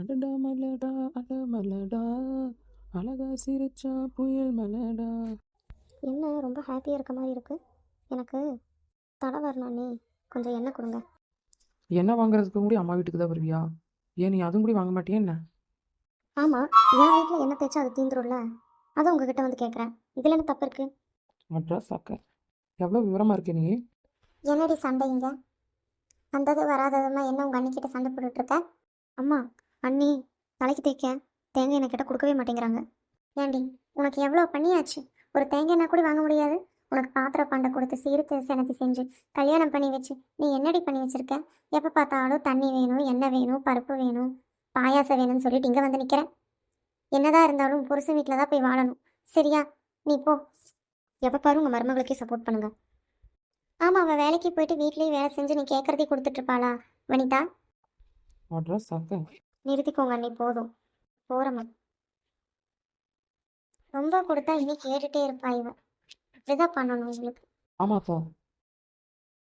அடடா மலடா அடமலடா அழகா சிரிச்சா புயல் மலடா. என்ன ரொம்ப ஹாப்பியாக இருக்க மாதிரி இருக்குது. எனக்கு தலை வரணும். நீ கொஞ்சம் எண்ணெய் கொடுங்க. என்ன வாங்குறதுக்கு கூட அம்மா வீட்டுக்கு தான் வருவியா? ஏன் நீ அதுவும் கூட வாங்க மாட்டியா என்ன? ஆமாம், என் வீட்டில் என்ன தேய்ச்சா அது தீந்துரும்ல. அதை உங்ககிட்ட வந்து கேட்குறேன். இதில் என்ன தப்பு இருக்குது? அட்ரஸ் சாக்க எவ்வளோ விவரமா இருக்கே நீ. என்னடி சண்டை இங்கே? வந்தது வராததுமா என்ன உங்கள் அண்ணிக்கிட்ட சண்டை போட்டுட்ருக்க? அம்மா, அண்ணி தலைக்கு தேய்க்க தேங்காய் எண்ணெய் கிட்ட கொடுக்கவே மாட்டேங்கிறாங்க. ஏண்டி, உனக்கு எவ்வளோ பண்ணியாச்சு? ஒரு தேங்காய் எண்ணெய் கூட வாங்க முடியாது? உனக்கு பாத்திர பண்டை கொடுத்து சீர்த்து சினத்தி செஞ்சு கல்யாணம் பண்ணி வச்சு நீ என்னடி பண்ணி வச்சிருக்க? எப்போ பார்த்தாலும் தண்ணி வேணும், எண்ணெய் வேணும், பருப்பு வேணும், பாயாசம் வேணும்னு சொல்லிட்டு இங்கே வந்து நிற்கிறேன். என்னதான் இருந்தாலும் புருஷன் வீட்டில் தான் போய் வாழணும். சரியா? நீ போ. எப்போ பாரு உங்கள் மருமகளுக்கே சப்போர்ட் பண்ணுங்க. ஆமாம், அவள் வேலைக்கு போயிட்டு வீட்லேயே வேலை செஞ்சு நீ கேட்குறதே கொடுத்துட்ருப்பாளா வனிதா? அட்ரஸ் சாக்க நிறுத்திக்கோங்க அண்ணி, போதும். போகிறம்மா. ரொம்ப கொடுத்தா இனி கேட்டுகிட்டே இருப்பா இவன். இப்படிதான் பண்ணணும் உங்களுக்கு. ஆமாப்பா,